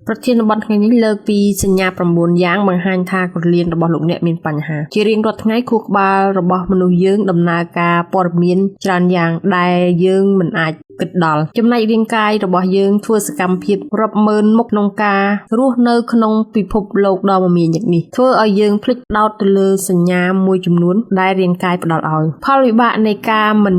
ប្រធានបទថ្ងៃនេះលើកពីសញ្ញា9យ៉ាងបង្ហាញថាក្រលៀនរបស់លោកអ្នកមានបញ្ហាជារៀងរាល់ថ្ងៃខួរក្បាលរបស់មនុស្សយើងដំណើរការព័ត៌មានច្រើនយ៉ាងដែលយើងមិនអាចគិតដល់ចំណែករាងកាយរបស់យើងធ្វើសកម្មភាពរាប់ម៉ឺនមុខក្នុងការរស់នៅក្នុងពិភពលោកដ៏មមាញឹកនេះធ្វើឲ្យយើងភ្លេចផ្ដោតទៅលើសញ្ញាមួយចំនួនដែលរាងកាយផ្ដល់ឲ្យផលវិបាកនៃការមិន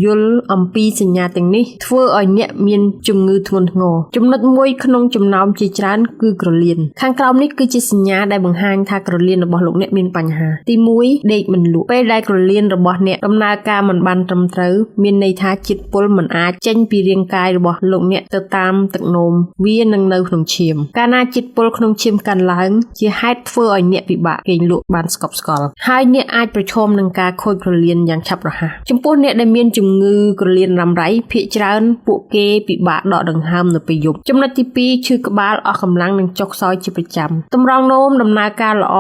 យល់អំពីសញ្ញាទាំងនេះធ្វើឲ្យអ្នកមានជំងឺធ្ងន់ធ្ងរចំណុចមួយក្នុងចំណោមជាច្រើនគឺក្រលៀនខាងក្រោមនេះគឺជាសញ្ញាដែលបង្ហាញថាក្រលៀនរបស់លោកអ្នកមានបញ្ហាទី1ដេកមិនលក់ពេលដែលក្រលៀនរបស់អ្នកដំណើរការមិនបានត្រឹមត្រូវមានន័យថាជាតិពុលមិនអាចចេញពីរាងកាយរបស់លោកអ្នកទៅតាមទឹកនោមវានឹងនៅក្នុងឈាមកាលណាជាតិពុលក្នុងឈាមកើនឡើងជាហេតុធ្វើឲ្យអ្នកពិបាកគេងលក់បានស្កប់ស្កល់ហើយអ្នកអាចប្រឈមនឹងការខូចក្រលៀនយ៉ាងឆាប់រហ័សចំពោះអ្នកដែលមានជំងឺក្រលៀនរ៉ាំរ៉ៃភាគច្រើនពួកគេពិបាកដកដង្ហើមនៅពេលយប់ចំណុចទី2ឈឺក្បាលអស់កម្លាំងនិងចុកខ្សោយជាប្រចាំតម្រង់នោមដំណើរការល្អ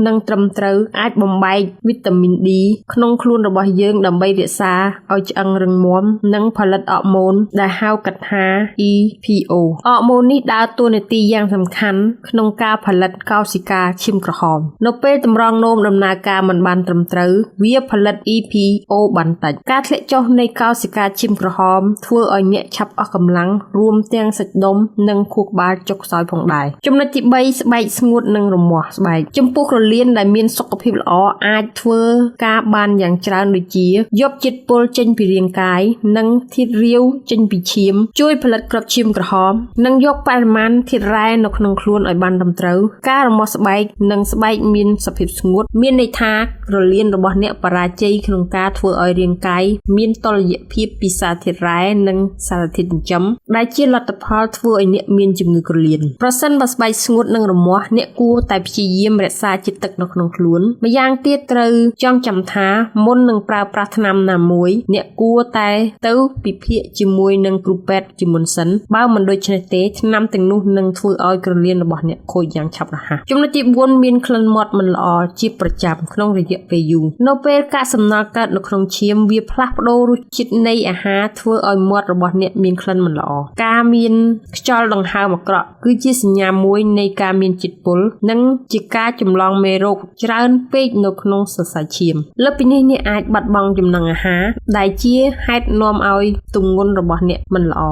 និងត្រឹមត្រូវអាចបំបែកវីតាមីន D ក្នុងខ្លួនរបស់យើងដើម្បីរក្សាឲ្យឆ្អឹងរឹងមាំនិងផលិតអរម៉ូនដែលហៅកាត់ថា EPO អរម៉ូននេះដើរតួនាទីយ៉ាងសំខាន់ក្នុងការផលិតកោសិកាឈាមក្រហមនៅពេលតម្រង់នោមដំណើរការមិនបានត្រឹមត្រូវវាផលិត EPO បានតិចការធ្លាក់ចុះនៃកោសិកាឈាមក្រហមធ្វើឲ្យអ្នកឆាប់អស់កម្លាំងរួមទាំងសាច់ដុំនិងខួរក្បាលចុកខ្សោយផងដែរចំណុចទី3ស្បែកស្ងួតនិងរមាស់ស្បែកចំពោះក្រលៀនដែលមានសុខភាពល្អអាចធ្វើការបានយ៉ាងច្រើនដូចជាយកជាតិពុលចេញពីរាងកាយនិងធាតុរាវចេញពីឈាមជួយផលិតគ្រាប់ឈាមក្រហមនិងយកបរិមាណធាតុរ៉ែនៅក្នុងខ្លួនឲ្យបានត្រឹមត្រូវការរមាស់ស្បែកនិងស្បែកមានសភាពស្ងួតមានន័យថាក្រលៀនរបស់អ្នកបរាជ័យក្នុងការធ្វើឲ្យរាងកាយមានតុល្យភាពពីសារធាតុរ៉ែនិងសារធាតុចិញ្ចឹមដែលជាលទ្ធផលធ្វើឲ្យអ្នកមានជំងឺក្រលៀនប្រសិនបើស្បែកស្ងួតនិងរមាស់អ្នកគួរតែព្យាយាមរក្សាជាតិទឹកនៅក្នុងខ្លួនម្យ៉ាងទៀតត្រូវចងចាំថាមុននឹងប្រើប្រាស់ថ្នាំណាមួយអ្នកគួរតែទៅពិភាក្សាជាមួយនឹងគ្រូពេទ្យជាមុនសិនបើមិនដូច្នេះទេថ្នាំទាំងនោះនឹងធ្វើឲ្យក្រលៀនរបស់អ្នកខូចយ៉ាងឆាប់រហ័សចំណុចទី4មានក្លិនមាត់មិនល្អជាប្រចាំក្នុងរយៈពេលយូរនៅពេលកាកសំណល់កើតនៅក្នុងឈាមវាផ្លាស់ប្ដូររសជាតិនៃអាហារធ្វើឲ្យមាត់របស់អ្នកមានក្លិនមិនល្អការមានខ្យល់ដង្ហើមអាក្រក់គឺជាសញ្ញាមួយនៃការមានជាតិពុលនិងជាការចម្លងមេរោគច្រើនពេកនៅក្នុងសរសៃឈាមលើសពីនេះអ្នកអាចបាត់បង់ចំណង់អាហារដែលជាហេតុនាំឲ្យទម្ងន់របស់អ្នកមិនល្អ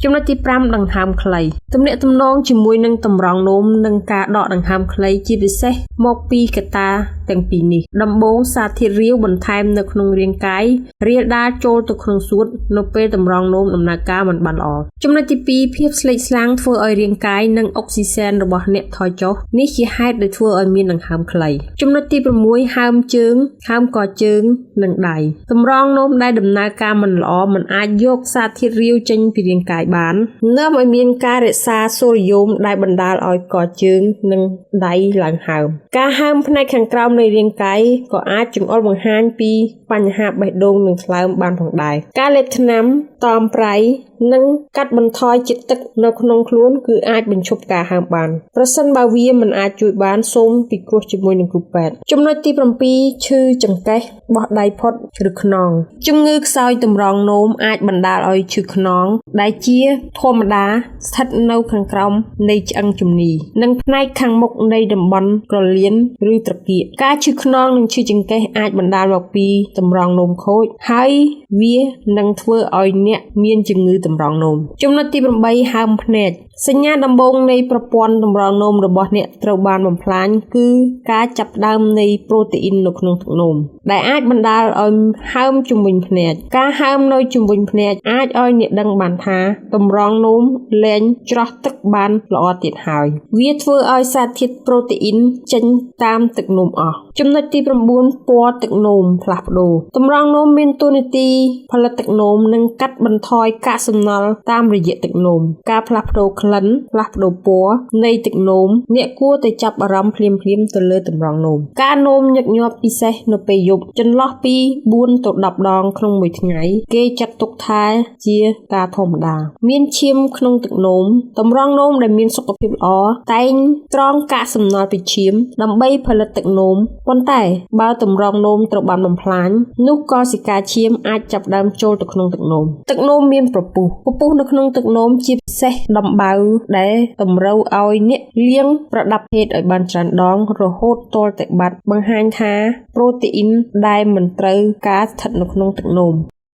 ចំណុចទី5ដង្ហើមខ្លីទំនាក់ទំនងជាមួយនឹងតម្រង់នោមនិងការដកដង្ហើមខ្លីជាពិសេសមកពីកត្តាទាំងពីរនេះដំបូងសារធាតុរាវបន្ថែមនៅក្នុងរាងកាយរាលដាលចូលទៅក្នុងសួតនៅពេលតម្រង់នោមដំណើរការមិនបានល្អចំណុចទី2ភាពស្លេកស្លាំងធ្វើឲ្យរាងកាយនិងអុកស៊ីសែនរបស់អ្នកថយចុះនេះជាហេតុដែលធ្វើឲ្យមានដង្ហើមខ្លីចំណុចទី6ហើមជើងហើមកជើងនិងដៃតម្រង់នោមដែលដំណើរការមិនល្អមិនអាចយកសារធាតុរាវចេញពីរាងកាយបាននាំឲ្យមានការរក្សាសូរ៉ូយ៉ូមដែលបណ្ដាលឲ្យកជើងនិងដៃឡើងហើមការហើមផ្នែកខាងក្រោមនៃរាងកាយក៏អាចចង្អុលបង្ហាញពីបញ្ហាបេះដូងនិងថ្លើមបានផងដែរការលេបថ្នាំតមប្រៃនិងកាត់បន្ថយជាតិទឹកនៅក្នុងខ្លួនគឺអាចបញ្ឈប់ការហើមបានប្រសិនបើវាមិនអាចជួយបានសូមពិគ្រោះជាមួយនឹងគ្រូពេទ្យចំណុចទី7ឈឺចង្កេះបោះដៃផុតឬខ្នងជំងឺខ្សោយតម្រង់នោមអាចបណ្ដាលឲ្យឈឺខ្នងដែលជាធម្មតាស្ថិតនៅខាងក្រោមនៃឆ្អឹងជំនីនិងផ្នែកខាងមុខនៃតំបន់ក្រលៀនឬត្រគាកការឈឺខ្នងនិងឈឺចង្កេះអាចបណ្ដាលមកពីតម្រង់នោមខូចហើយវានឹងធ្វើឲ្យអ្នកមានជំងឺតម្រង់នោមចំណុចទី8ហើមភ្នែកសញ្ញាដំបូងនៃប្រព័ន្ធតម្រង់នោមរបស់អ្នកត្រូវបានបំផ្លាញគឺការចាប់ផ្ដើមនៃប្រូតេអ៊ីននៅក្នុងទឹកនោមដែលអាចបណ្ដាលឲ្យហើមជំវិញភ្នែកការហើមនៅជំវិញភ្នែកអាចឲ្យអ្នកដឹងបានថាតម្រង់នោមលែងច្រោះទឹកបានល្អទៀតហើយវាធ្វើឲ្យសារធាតុប្រូតេអ៊ីនចេញតាមទឹកនោមអស់ចំណុចទី9ពណ៌ទឹកនោមផ្លាស់ប្ដូរតម្រង់នោមមានតួនាទីផលិតទឹកនោមនិងកាត់បន្ថយកាកសំណល់តាមរយៈទឹកនោមការផ្លាស់ប្ដូរក្លិនផ្លាស់ប្ដូរពណ៌នៃទឹកនោមអ្នកគួរតែចាប់អារម្មណ៍ភ្លាមៗទៅលើតម្រង់នោមការនោមញឹកញាប់ពិសេសនៅពេលយប់ចន្លោះពី4ទៅ10ដងក្នុងមួយថ្ងៃគេចាត់ទុកថាជាការធម្មតាមានឈាមក្នុងទឹកនោមតម្រង់នោមដែលមានសុខភាពល្អតែងត្រងកាកសំណល់ពីឈាមដើម្បីផលិតទឹកនោមប៉ុន្តែបើតម្រង់នោមត្រូវបានបំផ្លាញនោះកោសិកាឈាមអាចចាប់ផ្ដើមចូលទៅក្នុងទឹកនោមមានប្រពុះនៅក្នុងទឹកនោមជាពិសេសដំបៅ ៅដែលតម្រូវឲ្យអ្នកលាងប្រដាប់ភេទឲ្យបានច្រើនដងរហូតទាល់តែបាត់បង្ហាញថាប្រូតេអ៊ីនដែលមិនត្រូវការស្ថិតនៅក្នុងទឹកនោម